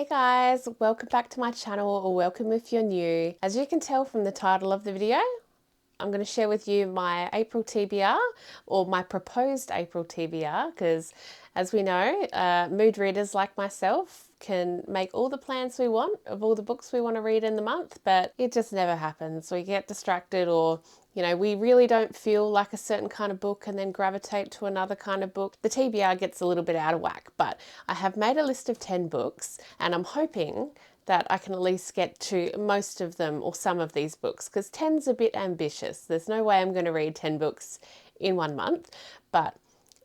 guys, welcome back to my channel, or welcome if you're new. As you can tell from the title of the video, I'm going to share with you my April TBR, or my proposed April TBR, because as we know, mood readers like myself can make all the plans we want of all the books we want to read in the month, but it just never happens. We get distracted, or we really don't feel like a certain kind of book and then gravitate to another kind of book. The TBR gets a little bit out of whack, but I have made a list of 10 books and I'm hoping that I can at least get to most of them or some of these books, because 10's a bit ambitious. There's no way I'm going to read 10 books in 1 month, but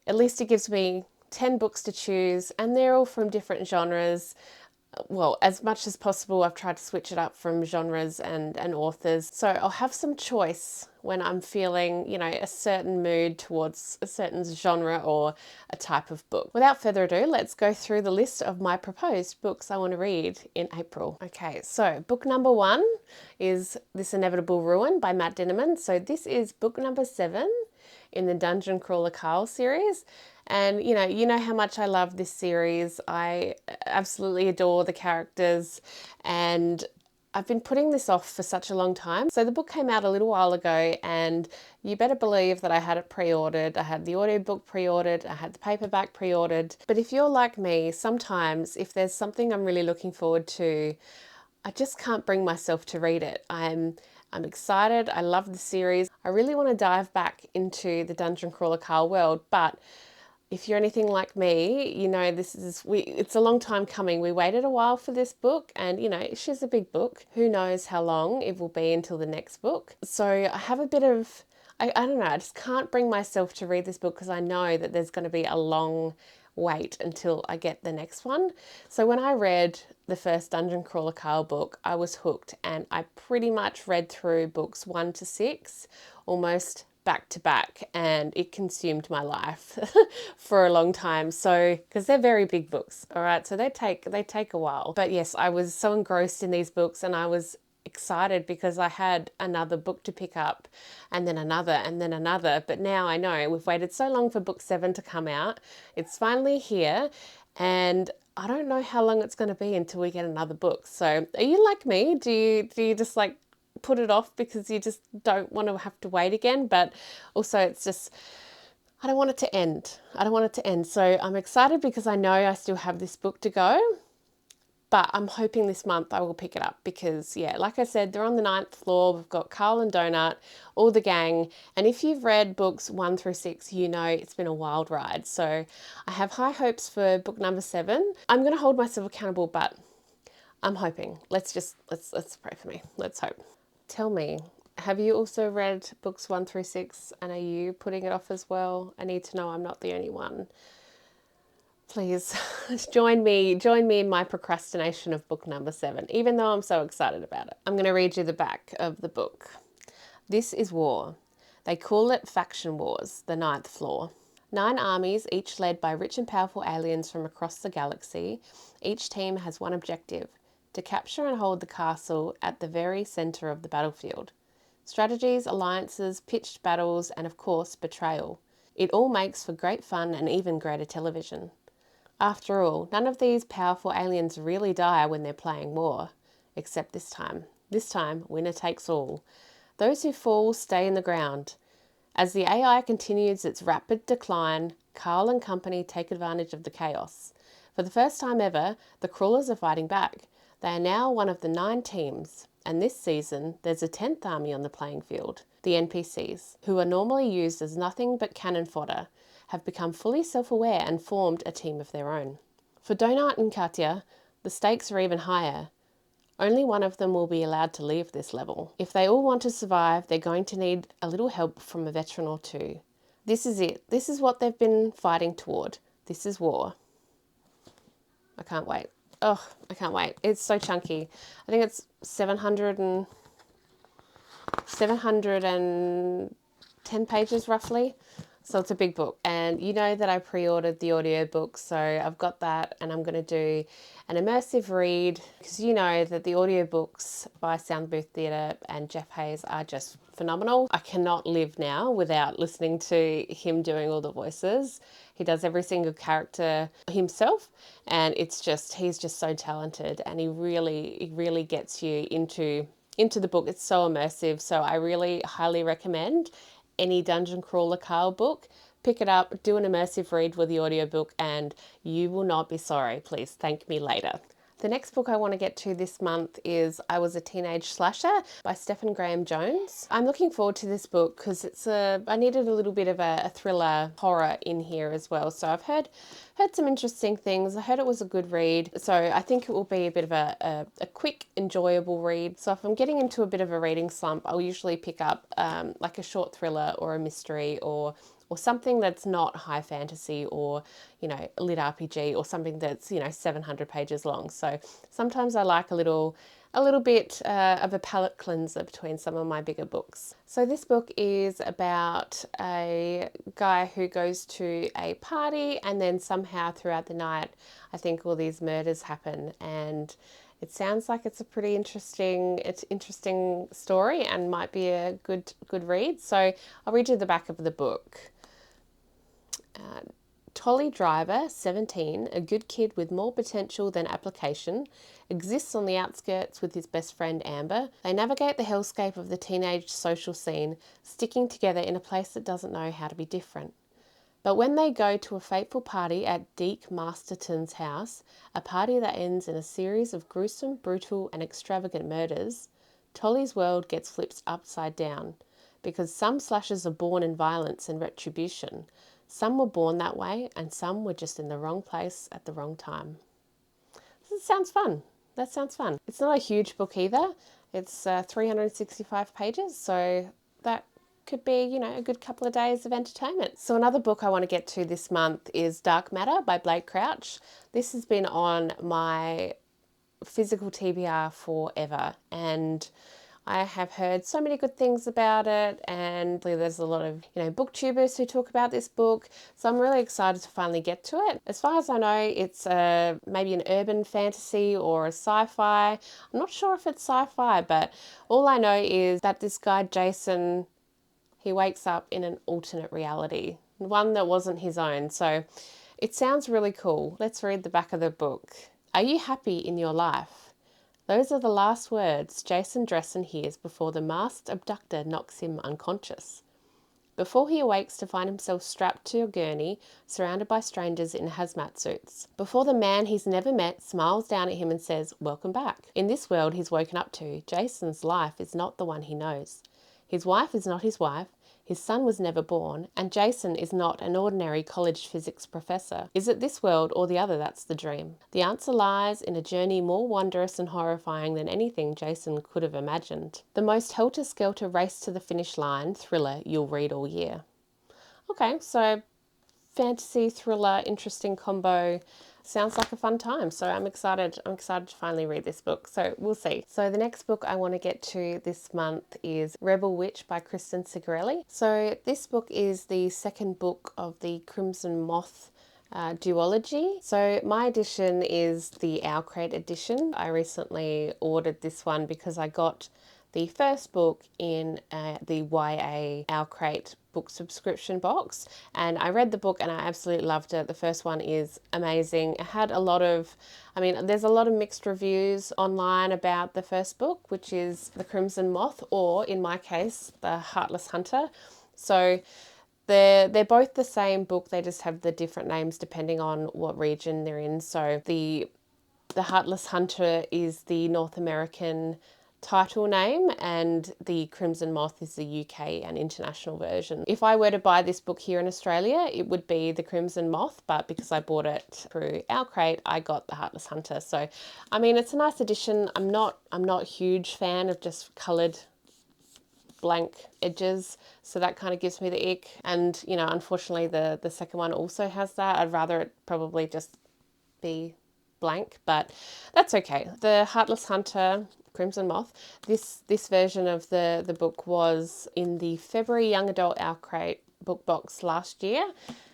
at least it gives me 10 books to choose, and they're all from different genres. Well, as much as possible, I've tried to switch it up from genres and authors. So I'll have some choice when I'm feeling, a certain mood towards a certain genre or a type of book. Without further ado, let's go through the list of my proposed books I want to read in April. Okay, so book number 1 is This Inevitable Ruin by Matt Dinniman. So this is book number 7 in the Dungeon Crawler Carl series. And you know how much I love this series. I absolutely adore the characters, and I've been putting this off for such a long time. So the book came out a little while ago, and you better believe that I had it pre-ordered. I had the audiobook pre-ordered, I had the paperback pre-ordered. But if you're like me, sometimes if there's something I'm really looking forward to, I just can't bring myself to read it. I'm excited. I love the series. I really want to dive back into the Dungeon Crawler Carl world, but if you're anything like me, it's a long time coming. We waited a while for this book, and she's a big book. Who knows how long it will be until the next book. So I have a bit of, I don't know, I just can't bring myself to read this book because I know that there's going to be a long wait until I get the next one. So when I read the first Dungeon Crawler Carl book, I was hooked, and I pretty much read through books 1 to 6 almost back to back, and it consumed my life for a long time. So, because they're very big books, all right, so they take a while. But yes, I was so engrossed in these books, and I was excited because I had another book to pick up, and then another, and then another. But now I know we've waited so long for book 7 to come out. It's finally here, and I don't know how long it's going to be until we get another book. So are you like me? Do you just like put it off because you just don't want to have to wait again? But also it's just, I don't want it to end. I don't want it to end. So I'm excited because I know I still have this book to go, but I'm hoping this month I will pick it up because, yeah, like I said, they're on the 9th floor. We've got Carl and Donut, all the gang. And if you've read books 1 through 6, you know it's been a wild ride. So I have high hopes for book number 7. I'm going to hold myself accountable, but I'm hoping. Let's pray for me. Let's hope. Tell me, have you also read books 1 through 6, and are you putting it off as well? I need to know I'm not the only one. Please join me in my procrastination of book number 7, even though I'm so excited about it. I'm going to read you the back of the book. This is war. They call it faction wars, the 9th floor. 9 armies, each led by rich and powerful aliens from across the galaxy. Each team has one objective: to capture and hold the castle at the very centre of the battlefield. Strategies, alliances, pitched battles, and of course betrayal. It all makes for great fun and even greater television. After all, none of these powerful aliens really die when they're playing war. Except this time. This time, winner takes all. Those who fall stay in the ground. As the AI continues its rapid decline, Carl and company take advantage of the chaos. For the first time ever, the crawlers are fighting back. They are now one of the 9 teams, and this season there's a 10th army on the playing field. The NPCs, who are normally used as nothing but cannon fodder, have become fully self-aware and formed a team of their own. For Donut and Katya, the stakes are even higher. Only one of them will be allowed to leave this level. If they all want to survive, they're going to need a little help from a veteran or two. This is it. This is what they've been fighting toward. This is war. I can't wait. Oh, I can't wait. It's so chunky. I think it's 710 pages roughly. So it's a big book, and you know that I pre-ordered the audiobook, so I've got that, and I'm going to do an immersive read, because you know that the audiobooks by Sound Booth Theatre and Jeff Hayes are just phenomenal. I cannot live now without listening to him doing all the voices. He does every single character himself, and he's just so talented, and he really gets you into the book. It's so immersive, so I really highly recommend any dungeon crawler Carl book. Pick it up, do an immersive read with the audiobook, and you will not be sorry. Please thank me later. The next book I want to get to this month is I Was a Teenage Slasher by Stephen Graham Jones. I'm looking forward to this book because I needed a little bit of a thriller horror in here as well. So I've heard some interesting things. I heard it was a good read. So I think it will be a bit of a quick, enjoyable read. So if I'm getting into a bit of a reading slump, I'll usually pick up like a short thriller or a mystery or something that's not high fantasy or, you know, lit RPG or something that's, you know, 700 pages long. So sometimes I like a little bit of a palate cleanser between some of my bigger books. So this book is about a guy who goes to a party, and then somehow throughout the night, I think all these murders happen, and it sounds like it's a pretty interesting story and might be a good read. So I'll read you the back of the book. Tolly Driver, 17, a good kid with more potential than application, exists on the outskirts with his best friend Amber. They navigate the hellscape of the teenage social scene, sticking together in a place that doesn't know how to be different. But when they go to a fateful party at Deke Masterton's house, a party that ends in a series of gruesome, brutal and extravagant murders, Tolly's world gets flipped upside down, because some slashers are born in violence and retribution. Some were born that way, and some were just in the wrong place at the wrong time. This sounds fun. That sounds fun. It's not a huge book either. It's 365 pages, so that could be, you know, a good couple of days of entertainment. So another book I want to get to this month is Dark Matter by Blake Crouch. This has been on my physical TBR forever, and I have heard so many good things about it, and there's a lot of, you know, booktubers who talk about this book, so I'm really excited to finally get to it. As far as I know, it's maybe an urban fantasy or a sci-fi. I'm not sure if it's sci-fi, but all I know is that this guy Jason, he wakes up in an alternate reality, one that wasn't his own, so it sounds really cool. Let's read the back of the book. Are you happy in your life? Those are the last words Jason Dressen hears before the masked abductor knocks him unconscious. Before he awakes to find himself strapped to a gurney, surrounded by strangers in hazmat suits. Before the man he's never met smiles down at him and says, "Welcome back." In this world he's woken up to, Jason's life is not the one he knows. His wife is not his wife, his son was never born, and Jason is not an ordinary college physics professor. Is it this world or the other that's the dream? The answer lies in a journey more wondrous and horrifying than anything Jason could have imagined. The most helter-skelter race to the finish line thriller you'll read all year. Okay, so fantasy, thriller, interesting combo. Sounds like a fun time, so I'm excited to finally read this book, so we'll see. So the next book I want to get to this month is Rebel Witch by Kristen Sigarelli. So this book is the second book of the Crimson Moth duology. So my edition is the Our Crate edition. I recently ordered this one because I got the first book in the YA Our Crate book subscription box, and I read the book and I absolutely loved it. The first one is amazing. It had a lot of, there's a lot of mixed reviews online about the first book, which is The Crimson Moth, or in my case, The Heartless Hunter. So they're both the same book, they just have the different names depending on what region they're in. So the Heartless Hunter is the North American title name, and the Crimson Moth is the UK and international version. If I were to buy this book here in Australia, it would be the Crimson Moth, but because I bought it through Our Crate, I got the Heartless Hunter. So, it's a nice edition. I'm not a huge fan of just coloured blank edges, so that kind of gives me the ick. And, unfortunately the second one also has that. I'd rather it probably just be blank, but that's okay. The Heartless Hunter, Crimson Moth, this version of the book was in the February Young Adult Our Crate book box last year,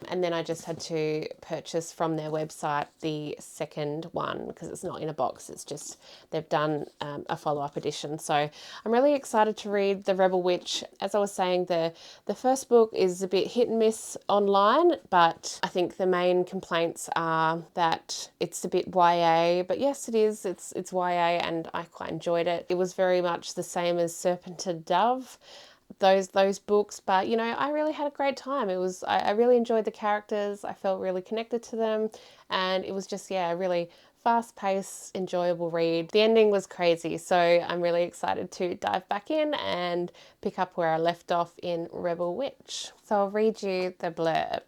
and then I just had to purchase from their website the second one because it's not in a box. It's just they've done a follow-up edition. So I'm really excited to read The Rebel Witch. As I was saying, the first book is a bit hit and miss online, but I think the main complaints are that it's a bit YA. But yes, it is. It's YA, and I quite enjoyed it. It was very much the same as Serpent and Dove, those books, but you know, I really had a great time. I really enjoyed the characters. I felt really connected to them, and it was just, yeah, a really fast-paced, enjoyable read. The ending was crazy, so I'm really excited to dive back in and pick up where I left off in Rebel Witch. So I'll read you the blurb.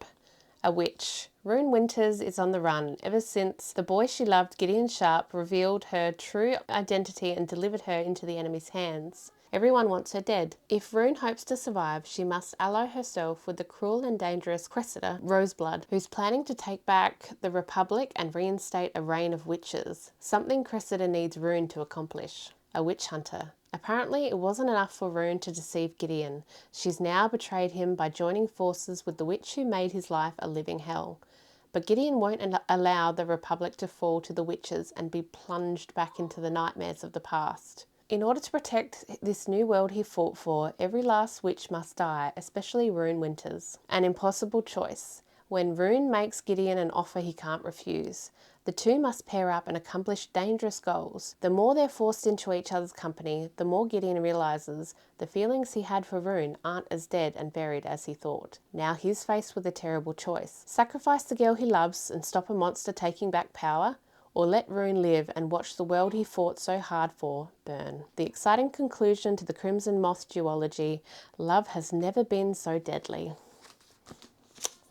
A witch. Rune Winters is on the run ever since the boy she loved, Gideon Sharp, revealed her true identity and delivered her into the enemy's hands. Everyone wants her dead. If Rune hopes to survive, she must ally herself with the cruel and dangerous Cressida, Roseblood, who's planning to take back the Republic and reinstate a reign of witches. Something Cressida needs Rune to accomplish. A witch hunter. Apparently, it wasn't enough for Rune to deceive Gideon. She's now betrayed him by joining forces with the witch who made his life a living hell. But Gideon won't allow the Republic to fall to the witches and be plunged back into the nightmares of the past. In order to protect this new world he fought for, every last witch must die, especially Rune Winters. An impossible choice. When Rune makes Gideon an offer he can't refuse. The two must pair up and accomplish dangerous goals. The more they're forced into each other's company, the more Gideon realises the feelings he had for Rune aren't as dead and buried as he thought. Now he's faced with a terrible choice. Sacrifice the girl he loves and stop a monster taking back power, or let Rune live and watch the world he fought so hard for burn. The exciting conclusion to the Crimson Moth duology, love has never been so deadly.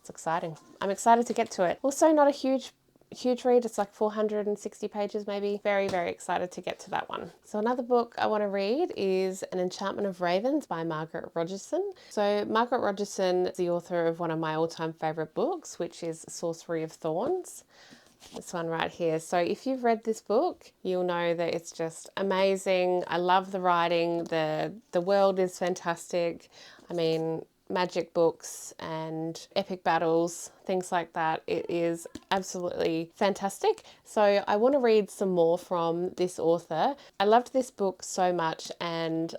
It's exciting. I'm excited to get to it. Also, not a huge read. It's like 460 pages maybe. Very, very excited to get to that one. So another book I want to read is An Enchantment of Ravens by Margaret Rogerson. So Margaret Rogerson is the author of one of my all-time favourite books, which is Sorcery of Thorns. This one right here. So if you've read this book, you'll know that it's just amazing. I love the writing. The world is fantastic. I mean, magic books and epic battles, things like that. It is absolutely fantastic. So I want to read some more from this author. I loved this book so much, and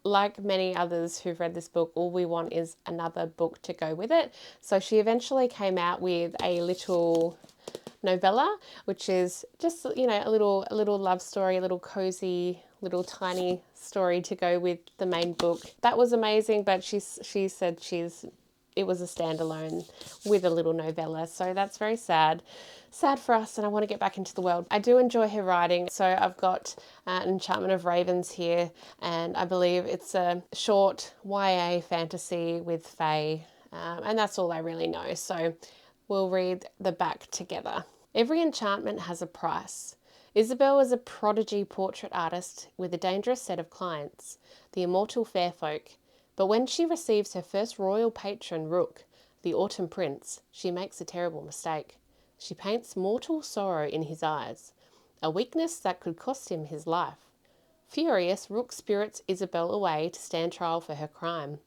like many others who've read this book, all we want is another book to go with it. So she eventually came out with a little novella, which is just, you know, a little love story, a little cozy, little tiny story to go with the main book. That was amazing, but she said it was a standalone with a little novella, so that's very sad for us, and I want to get back into the world. I do enjoy her writing, so I've got Enchantment of Ravens here, and I believe it's a short YA fantasy with fae, and that's all I really know, so we'll read the back together. Every enchantment has a price. Isabel is a prodigy portrait artist with a dangerous set of clients, the immortal fair folk. But when she receives her first royal patron, Rook, the autumn prince, she makes a terrible mistake. She paints mortal sorrow in his eyes, a weakness that could cost him his life. Furious, Rook spirits Isabel away to stand trial for her crime.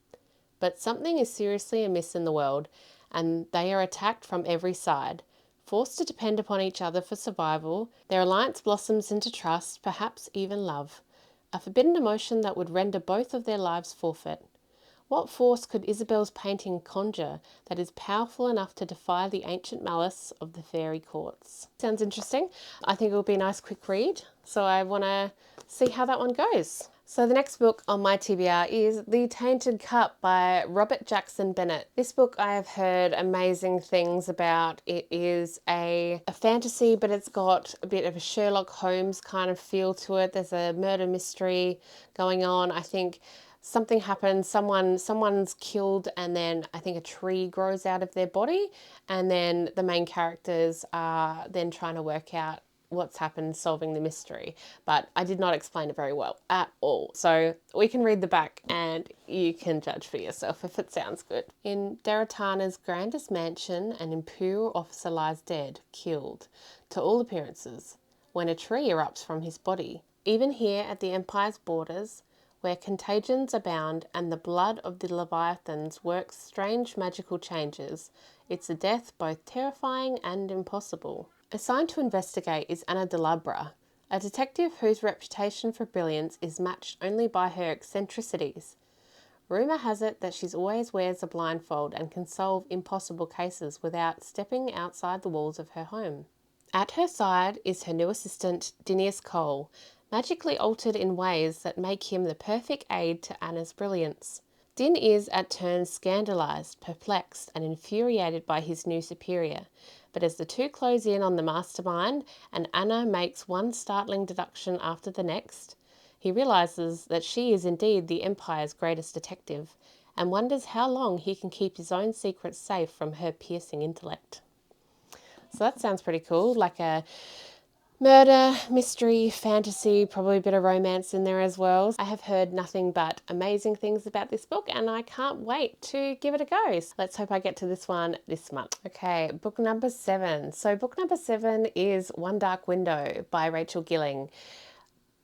But something is seriously amiss in the world, and they are attacked from every side. Forced to depend upon each other for survival, their alliance blossoms into trust, perhaps even love, a forbidden emotion that would render both of their lives forfeit. What force could Isabel's painting conjure that is powerful enough to defy the ancient malice of the fairy courts? Sounds interesting. I think it will be a nice quick read, so I want to see how that one goes. So the next book on my TBR is The Tainted Cup by Robert Jackson Bennett. This book I have heard amazing things about. It is a fantasy, but it's got a bit of a Sherlock Holmes kind of feel to it. There's a murder mystery going on. I think something happens, someone's killed, and then I think a tree grows out of their body, and then the main characters are then trying to work out what's happened, solving the mystery. But I did not explain it very well at all. So we can read the back and you can judge for yourself if it sounds good. In Daratana's grandest mansion, an imperial officer lies dead, killed, to all appearances, when a tree erupts from his body. Even here at the Empire's borders, where contagions abound and the blood of the leviathans works strange magical changes. It's a death both terrifying and impossible. Assigned to investigate is Anna de Labra, a detective whose reputation for brilliance is matched only by her eccentricities. Rumour has it that she always wears a blindfold and can solve impossible cases without stepping outside the walls of her home. At her side is her new assistant, Dinius Cole, magically altered in ways that make him the perfect aid to Anna's brilliance. Din is at turns scandalised, perplexed and infuriated by his new superior, but as the two close in on the mastermind and Anna makes one startling deduction after the next, he realises that she is indeed the Empire's greatest detective and wonders how long he can keep his own secrets safe from her piercing intellect. So that sounds pretty cool, like a murder, mystery, fantasy, probably a bit of romance in there as well. I have heard nothing but amazing things about this book and I can't wait to give it a go. So let's hope I get to this one this month. Okay, book number 7. So book number 7 is One Dark Window by Rachel Gilling.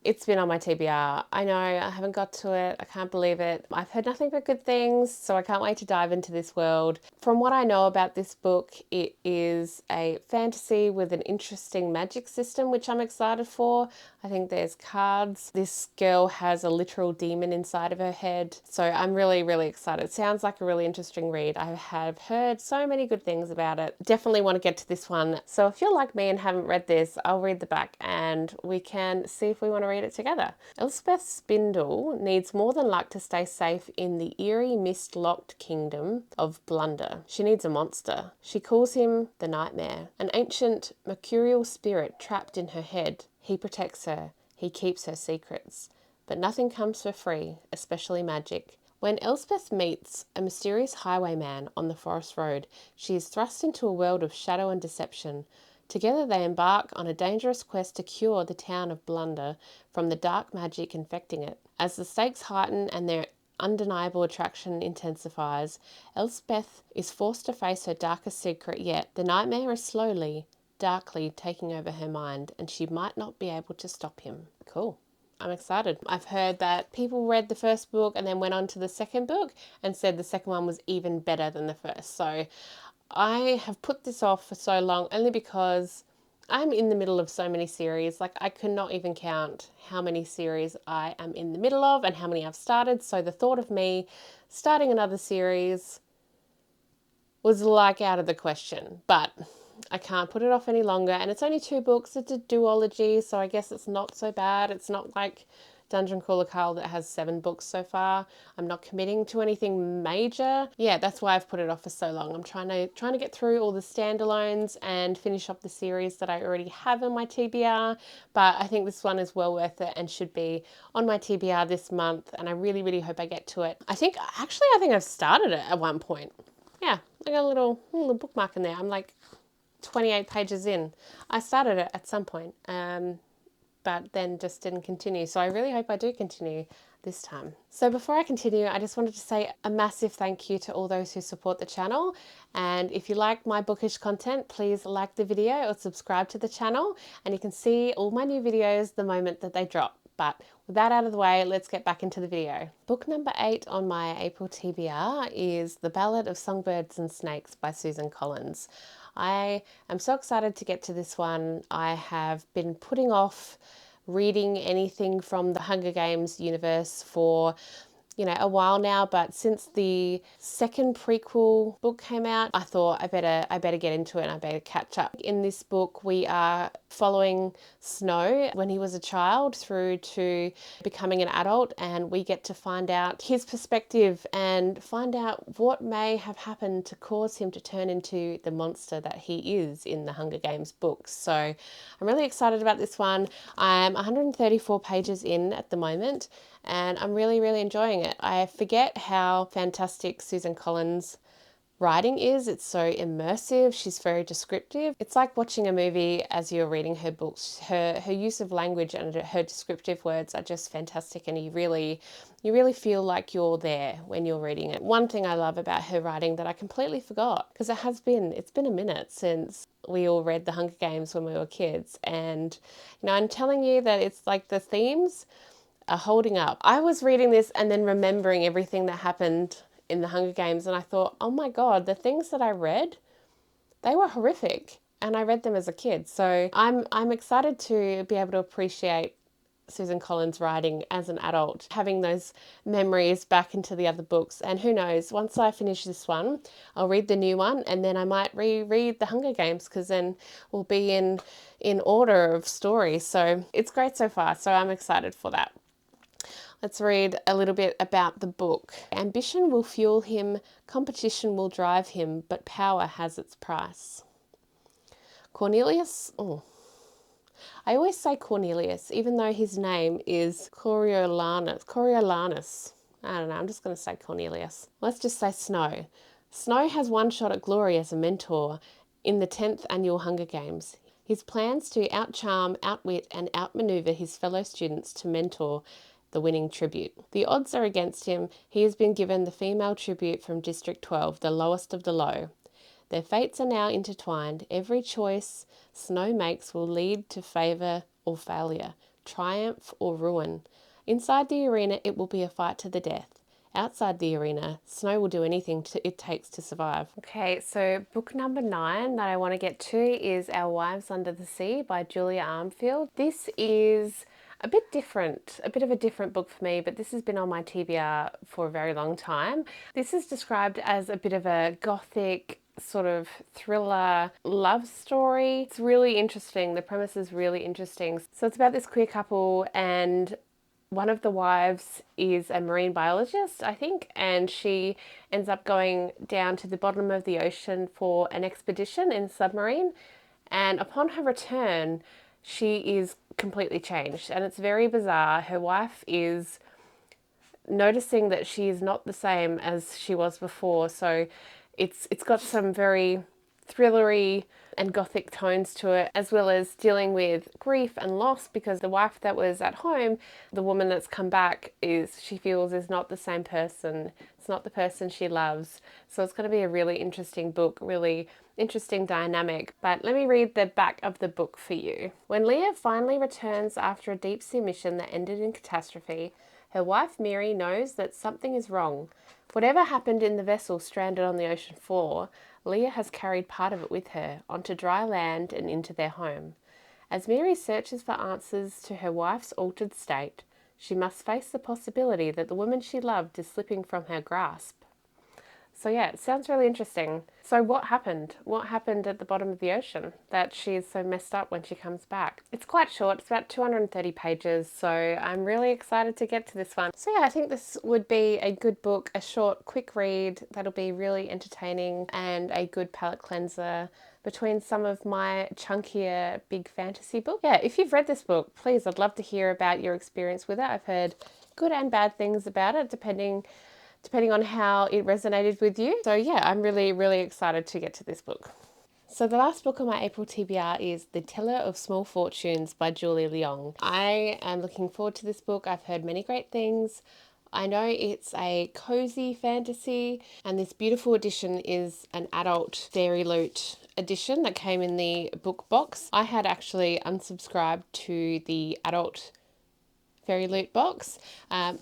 It's been on my TBR. I know, I haven't got to it. I can't believe it. I've heard nothing but good things, so I can't wait to dive into this world. From what I know about this book, it is a fantasy with an interesting magic system, which I'm excited for. I think there's cards. This girl has a literal demon inside of her head. So I'm really, really excited. It sounds like a really interesting read. I have heard so many good things about it. Definitely want to get to this one. So if you're like me and haven't read this, I'll read the back and we can see if we want to read it together. Elspeth Spindle needs more than luck to stay safe in the eerie mist-locked kingdom of Blunder. She needs a monster. She calls him the Nightmare, an ancient mercurial spirit trapped in her head. He protects her. He keeps her secrets. But nothing comes for free, especially magic. When Elspeth meets a mysterious highwayman on the forest road, she is thrust into a world of shadow and deception. Together they embark on a dangerous quest to cure the town of Blunder from the dark magic infecting it. As the stakes heighten and their undeniable attraction intensifies, Elspeth is forced to face her darkest secret yet. The nightmare is slowly, darkly taking over her mind, and she might not be able to stop him. Cool. I'm excited. I've heard that people read the first book and then went on to the second book and said the second one was even better than the first. So I have put this off for so long only because I'm in the middle of so many series. Like I could not even count how many series I am in the middle of and how many I've started. So the thought of me starting another series was like out of the question, but I can't put it off any longer. And it's only 2 books. It's a duology, so I guess it's not so bad. It's not like Dungeon Crawler Carl that has 7 books so far. I'm not committing to anything major. Yeah, that's why I've put it off for so long. I'm trying to get through all the standalones and finish up the series that I already have in my TBR. But I think this one is well worth it and should be on my TBR this month. And I really, really hope I get to it. I think I've started it at one point. Yeah, I got a little bookmark in there. I'm like 28 pages in. I started it at some point, but then just didn't continue. So I really hope I do continue this time. So before I continue, I just wanted to say a massive thank you to all those who support the channel. And if you like my bookish content, please like the video or subscribe to the channel, and you can see all my new videos the moment that they drop. But with that out of the way, let's get back into the video. Book number 8 on my April TBR is The Ballad of Songbirds and Snakes by Susan Collins. I am so excited to get to this one. I have been putting off reading anything from the Hunger Games universe for a while now, but since the second prequel book came out, I thought I better get into it and I better catch up. In this book, we are following Snow when he was a child through to becoming an adult, and we get to find out his perspective and find out what may have happened to cause him to turn into the monster that he is in the Hunger Games books. So I'm really excited about this one. I'm 134 pages in at the moment, and I'm really, really enjoying it. I forget how fantastic Susan Collins' writing is. It's so immersive. She's very descriptive. It's like watching a movie as you're reading her books. Her use of language and her descriptive words are just fantastic, and you really feel like you're there when you're reading it. One thing I love about her writing that I completely forgot, because it's been a minute since we all read the Hunger Games when we were kids, and I'm telling you that it's like the themes are holding up. I was reading this and then remembering everything that happened in the Hunger Games, and I thought, oh my God, the things that I read, they were horrific. And I read them as a kid. So I'm excited to be able to appreciate Susan Collins' writing as an adult, having those memories back into the other books. And who knows, once I finish this one, I'll read the new one, and then I might reread The Hunger Games, because then we'll be in order of story. So it's great so far. So I'm excited for that. Let's read a little bit about the book. Ambition will fuel him, competition will drive him, but power has its price. Cornelius, I always say Cornelius, even though his name is Coriolanus. I don't know, I'm just going to say Cornelius. Let's just say Snow. Snow has one shot at glory as a mentor in the 10th annual Hunger Games. His plans to outcharm, outwit, and outmaneuver his fellow students to mentor the winning tribute. The odds are against him. He has been given the female tribute from District 12, the lowest of the low. Their fates are now intertwined. Every choice Snow makes will lead to favour or failure, triumph or ruin. Inside the arena, it will be a fight to the death. Outside the arena, Snow will do anything it takes to survive. Okay, so book number 9 that I want to get to is Our Wives Under the Sea by Julia Armfield. This is a bit different, a bit of a different book for me, but this has been on my TBR for a very long time. This is described as a bit of a gothic sort of thriller love story. It's really interesting. The premise is really interesting. So it's about this queer couple, and one of the wives is a marine biologist, I think, and she ends up going down to the bottom of the ocean for an expedition in a submarine. And upon her return, she is completely changed, and it's very bizarre. Her wife is noticing that she is not the same as she was before, so it's got some very thrillery and gothic tones to it, as well as dealing with grief and loss, because the wife that was at home, the woman that's come back, she feels is not the same person. It's not the person she loves. So it's going to be a really interesting book, really interesting dynamic. But let me read the back of the book for you. When Leah finally returns after a deep sea mission that ended in catastrophe, her wife Mary knows that something is wrong. Whatever happened in the vessel stranded on the ocean floor, Leah has carried part of it with her onto dry land and into their home. As Mary searches for answers to her wife's altered state, she must face the possibility that the woman she loved is slipping from her grasp. So yeah, it sounds really interesting. So what happened? What happened at the bottom of the ocean that she is so messed up when she comes back? It's quite short. It's about 230 pages. So I'm really excited to get to this one. So yeah, I think this would be a good book, a short, quick read that'll be really entertaining and a good palate cleanser between some of my chunkier big fantasy books. Yeah, if you've read this book, please, I'd love to hear about your experience with it. I've heard good and bad things about it, depending on how it resonated with you. So yeah, I'm really, really excited to get to this book. So the last book on my April TBR is The Teller of Small Fortunes by Julie Leong. I am looking forward to this book. I've heard many great things. I know it's a cozy fantasy, and this beautiful edition is an adult Fairy Loot edition that came in the book box. I had actually unsubscribed to the adult Fairy Loot box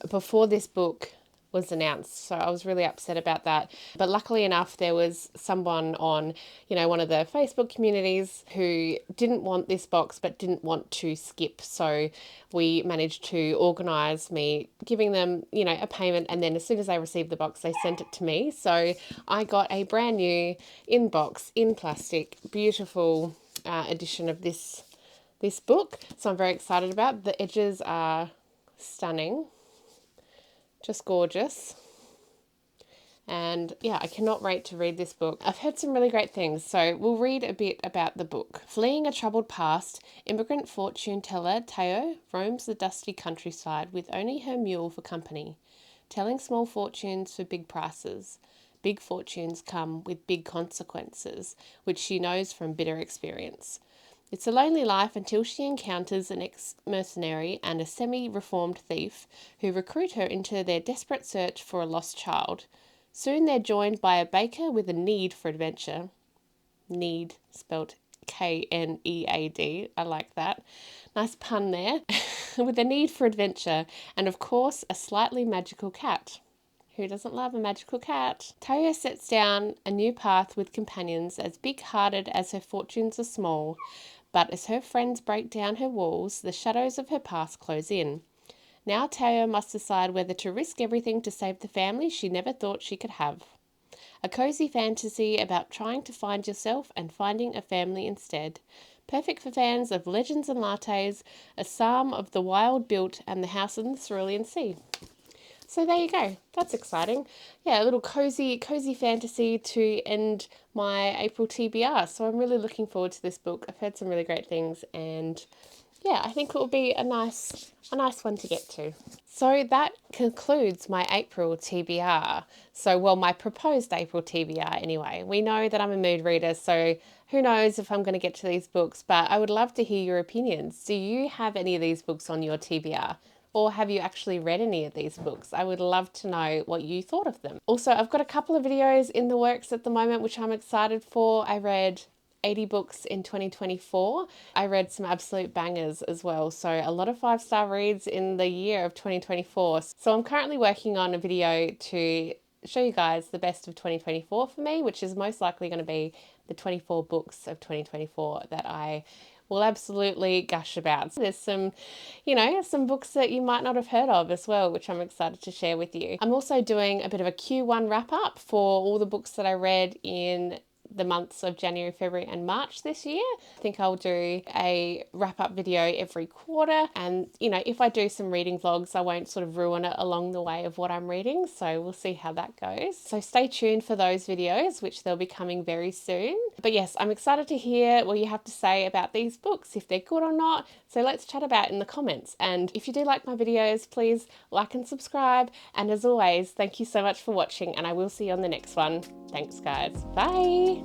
before this book was announced, so I was really upset about that. But luckily enough, there was someone on, one of the Facebook communities who didn't want this box but didn't want to skip, so we managed to organise me giving them, a payment, and then as soon as they received the box, they sent it to me. So I got a brand new in box, in plastic, beautiful edition of this book, so I'm very excited about it. The edges are stunning. Just gorgeous. And yeah, I cannot wait to read this book. I've heard some really great things, so we'll read a bit about the book. Fleeing a troubled past, immigrant fortune teller Teo roams the dusty countryside with only her mule for company, telling small fortunes for big prices. Big fortunes come with big consequences, which she knows from bitter experience. It's a lonely life until she encounters an ex-mercenary and a semi-reformed thief who recruit her into their desperate search for a lost child. Soon they're joined by a baker with a need for adventure. Need, spelt Knead. I like that. Nice pun there. With a need for adventure and, of course, a slightly magical cat. Who doesn't love a magical cat? Tayo sets down a new path with companions as big-hearted as her fortunes are small, but as her friends break down her walls, the shadows of her past close in. Now Tayo must decide whether to risk everything to save the family she never thought she could have. A cozy fantasy about trying to find yourself and finding a family instead. Perfect for fans of Legends and Lattes, A Psalm of the Wild Built, and The House in the Cerulean Sea. So there you go. That's exciting. Yeah, a little cozy fantasy to end my April TBR. So I'm really looking forward to this book. I've heard some really great things, and yeah, I think it will be a nice one to get to. So that concludes my April TBR. So, well, my proposed April TBR anyway. We know that I'm a mood reader, so who knows if I'm going to get to these books, but I would love to hear your opinions. Do you have any of these books on your TBR? Or have you actually read any of these books? I would love to know what you thought of them. Also, I've got a couple of videos in the works at the moment, which I'm excited for. I read 80 books in 2024. I read some absolute bangers as well. So a lot of 5-star reads in the year of 2024. So I'm currently working on a video to show you guys the best of 2024 for me, which is most likely going to be the 24 books of 2024 that I will absolutely gush about. There's some, some books that you might not have heard of as well, which I'm excited to share with you. I'm also doing a bit of a Q1 wrap up for all the books that I read in the months of January, February and March this year. I think I'll do a wrap up video every quarter, and if I do some reading vlogs, I won't sort of ruin it along the way of what I'm reading, so we'll see how that goes. So stay tuned for those videos, which they'll be coming very soon. But yes, I'm excited to hear what you have to say about these books, if they're good or not, so let's chat about it in the comments. And if you do like my videos, please like and subscribe, and as always, thank you so much for watching, and I will see you on the next one. Thanks guys, bye!